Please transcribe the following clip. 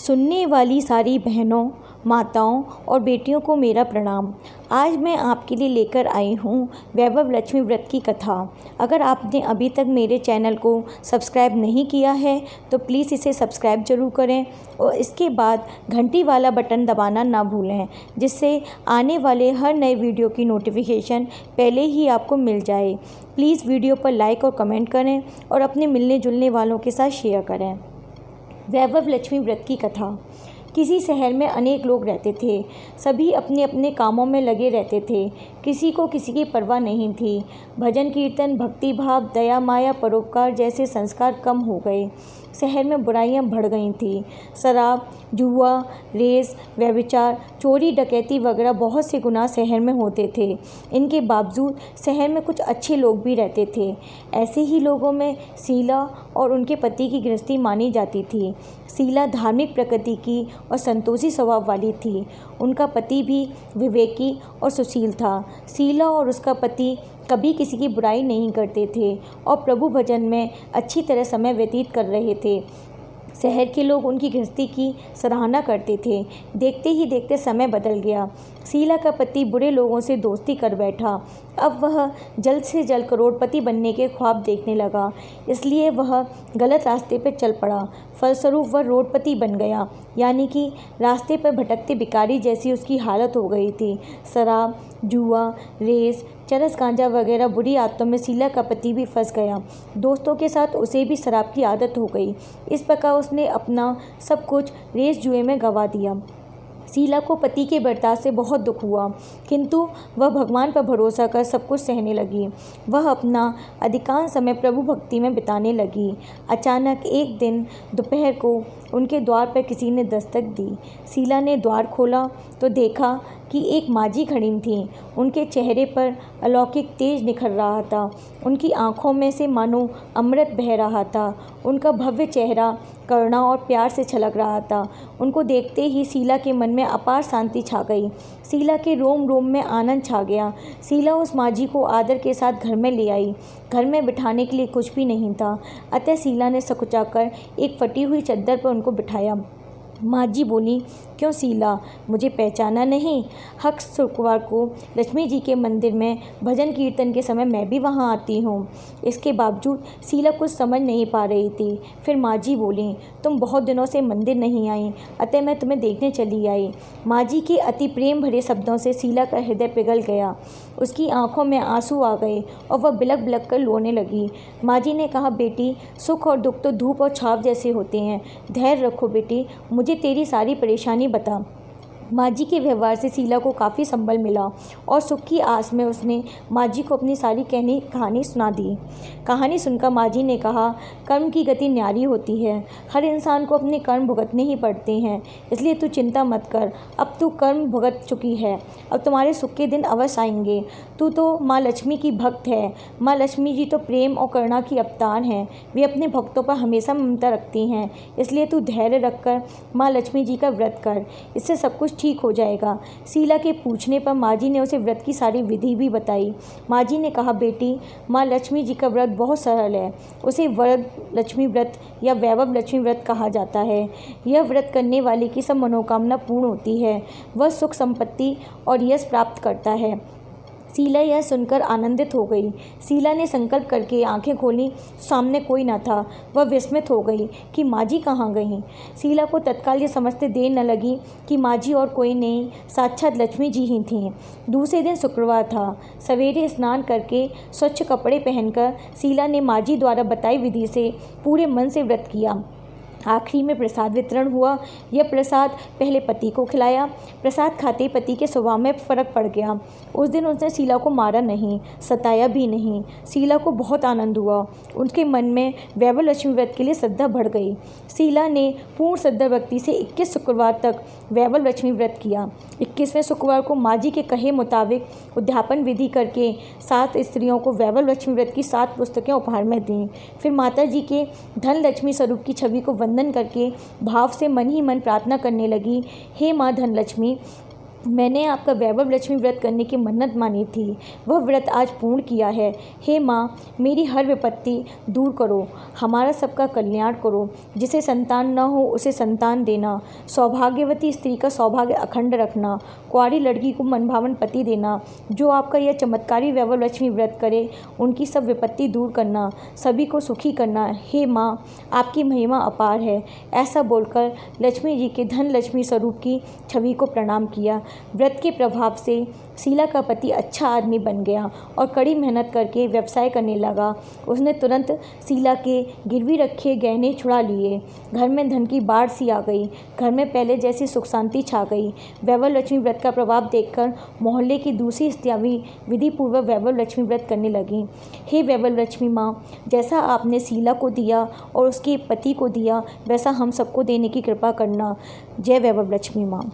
सुनने वाली सारी बहनों, माताओं और बेटियों को मेरा प्रणाम। आज मैं आपके लिए लेकर आई हूँ वैभव लक्ष्मी व्रत की कथा। अगर आपने अभी तक मेरे चैनल को सब्सक्राइब नहीं किया है तो प्लीज़ इसे सब्सक्राइब ज़रूर करें और इसके बाद घंटी वाला बटन दबाना ना भूलें, जिससे आने वाले हर नए वीडियो की नोटिफिकेशन पहले ही आपको मिल जाए। प्लीज़ वीडियो पर लाइक और कमेंट करें और अपने मिलने जुलने वालों के साथ शेयर करें। वैभव लक्ष्मी व्रत की कथा। किसी शहर में अनेक लोग रहते थे। सभी अपने अपने कामों में लगे रहते थे। किसी को किसी की परवाह नहीं थी। भजन कीर्तन, भक्ति भाव, दया माया, परोपकार जैसे संस्कार कम हो गए। शहर में बुराइयां बढ़ गई थीं। शराब, जुआ, रेस, व्यभिचार, चोरी, डकैती वगैरह बहुत से गुनाह शहर में होते थे। इनके बावजूद शहर में कुछ अच्छे लोग भी रहते थे। ऐसे ही लोगों में शीला और उनके पति की गृहस्थी मानी जाती थी। शीला धार्मिक प्रकृति की और संतोषी स्वभाव वाली थी। उनका पति भी विवेकी और सुशील था। शीला और उसका पति कभी किसी की बुराई नहीं करते थे और प्रभु भजन में अच्छी तरह समय व्यतीत कर रहे थे। शहर के लोग उनकी गृहस्थी की सराहना करते थे। देखते ही देखते समय बदल गया। शीला का पति बुरे लोगों से दोस्ती कर बैठा। अब वह जल्द से जल्द करोड़पति बनने के ख्वाब देखने लगा, इसलिए वह गलत रास्ते पर चल पड़ा। फलस्वरूप वह रोडपति बन गया, यानी कि रास्ते पर भटकते भिखारी जैसी उसकी हालत हो गई थी। शराब, जुआ, रेस, चरस, गांजा वगैरह बुरी आदतों में शीला का पति भी फंस गया। दोस्तों के साथ उसे भी शराब की आदत हो गई। इस प्रकार उसने अपना सब कुछ रेस जुए में गंवा दिया। शीला को पति के बर्ताव से बहुत दुख हुआ, किंतु वह भगवान पर भरोसा कर सब कुछ सहने लगी। वह अपना अधिकांश समय प्रभु भक्ति में बिताने लगी। अचानक एक दिन दोपहर को उनके द्वार पर किसी ने दस्तक दी। शीला ने द्वार खोला तो देखा कि एक माँझी खड़ी थीं। उनके चेहरे पर अलौकिक तेज निखर रहा था। उनकी आंखों में से मानो अमृत बह रहा था। उनका भव्य चेहरा करुणा और प्यार से छलक रहा था। उनको देखते ही शीला के मन में अपार शांति छा गई। शीला के रोम रोम में आनंद छा गया। शीला उस माँझी को आदर के साथ घर में ले आई। घर में बिठाने के लिए कुछ भी नहीं था, अतः शीला ने सकुचाकर एक फटी हुई चद्दर पर उनको बिठाया। माँझी बोली, क्यों शीला, मुझे पहचाना नहीं? हक शुक्रवार को लक्ष्मी जी के मंदिर में भजन कीर्तन के समय मैं भी वहाँ आती हूँ। इसके बावजूद शीला कुछ समझ नहीं पा रही थी। फिर माँझी बोली, तुम बहुत दिनों से मंदिर नहीं आई, अतः मैं तुम्हें देखने चली आई। माँझी के अति प्रेम भरे शब्दों से शीला का हृदय पिघल गया। उसकी आंखों में आंसू आ गए और वह बिलख बिलख कर रोने लगी। माँझी ने कहा, बेटी, सुख और दुख तो धूप और छाव जैसे होते हैं। धैर्य रखो बेटी, मुझे तेरी सारी परेशानी बता। माँझी के व्यवहार से शीला को काफ़ी संबल मिला और सुख की आस में उसने माँझी को अपनी सारी कहानी सुना दी। कहानी सुनकर माँझी ने कहा, कर्म की गति न्यारी होती है। हर इंसान को अपने कर्म भुगतने ही पड़ते हैं, इसलिए तू चिंता मत कर। अब तू कर्म भुगत चुकी है, अब तुम्हारे सुख के दिन अवश्य आएंगे। तू तो माँ लक्ष्मी की भक्त है। माँ लक्ष्मी जी तो प्रेम और करुणा की अवतार हैं। वे अपने भक्तों पर हमेशा ममता रखती हैं, इसलिए तू धैर्य रखकर माँ लक्ष्मी जी का व्रत कर, इससे सब कुछ ठीक हो जाएगा। शीला के पूछने पर माँझी ने उसे व्रत की सारी विधि भी बताई। माँझी ने कहा, बेटी, माँ लक्ष्मी जी का व्रत बहुत सरल है। उसे वरद लक्ष्मी व्रत या वैभव लक्ष्मी व्रत कहा जाता है। यह व्रत करने वाले की सब मनोकामना पूर्ण होती है। वह सुख, संपत्ति और यश प्राप्त करता है। शीला यह सुनकर आनंदित हो गई। शीला ने संकल्प करके आंखें खोली, सामने कोई न था। वह विस्मित हो गई कि माँझी कहाँ गई। शीला को तत्काल ये समझते देर न लगी कि माँझी और कोई नहीं, साक्षात लक्ष्मी जी ही थीं। दूसरे दिन शुक्रवार था। सवेरे स्नान करके स्वच्छ कपड़े पहनकर शीला ने माँझी द्वारा बताई विधि से पूरे मन से व्रत किया। आखिरी में प्रसाद वितरण हुआ। यह प्रसाद पहले पति को खिलाया। प्रसाद खाते पति के स्वभाव में फर्क पड़ गया। उस दिन उसने शीला को मारा नहीं, सताया भी नहीं। शीला को बहुत आनंद हुआ। उनके मन में वैभव लक्ष्मी व्रत के लिए श्रद्धा बढ़ गई। शीला ने पूर्ण श्रद्धा भक्ति से 21 शुक्रवार तक वैभव लक्ष्मी व्रत किया। 21वें शुक्रवार को माँझी के कहे मुताबिक उद्यापन विधि करके 7 स्त्रियों को वैभव लक्ष्मी व्रत की 7 पुस्तकें उपहार में दीं। फिर माता जी के धन लक्ष्मी स्वरूप की छवि को वंदन करके भाव से मन ही मन प्रार्थना करने लगी, हे माँ धनलक्ष्मी, मैंने आपका वैभव लक्ष्मी व्रत करने की मन्नत मानी थी, वह व्रत आज पूर्ण किया है। हे माँ, मेरी हर विपत्ति दूर करो, हमारा सबका कल्याण करो। जिसे संतान न हो उसे संतान देना, सौभाग्यवती स्त्री का सौभाग्य अखंड रखना, कुंवारी लड़की को मनभावन पति देना। जो आपका यह चमत्कारी वैभव लक्ष्मी व्रत करे उनकी सब विपत्ति दूर करना, सभी को सुखी करना। हे माँ, आपकी महिमा अपार है। ऐसा बोलकर लक्ष्मी जी के धन लक्ष्मी स्वरूप की छवि को प्रणाम किया। व्रत के प्रभाव से शीला का पति अच्छा आदमी बन गया और कड़ी मेहनत करके व्यवसाय करने लगा। उसने तुरंत शीला के गिरवी रखे गहने छुड़ा लिए। घर में धन की बाढ़ सी आ गई। घर में पहले जैसी सुख शांति छा गई। वैभव लक्ष्मी व्रत का प्रभाव देखकर मोहल्ले की दूसरी स्त्रियां भी विधिपूर्वक वैभव लक्ष्मी व्रत करने लगीं। हे वैभव लक्ष्मी माँ, जैसा आपने शीला को दिया और उसके पति को दिया वैसा हम सबको देने की कृपा करना। जय वैभव लक्ष्मी माँ।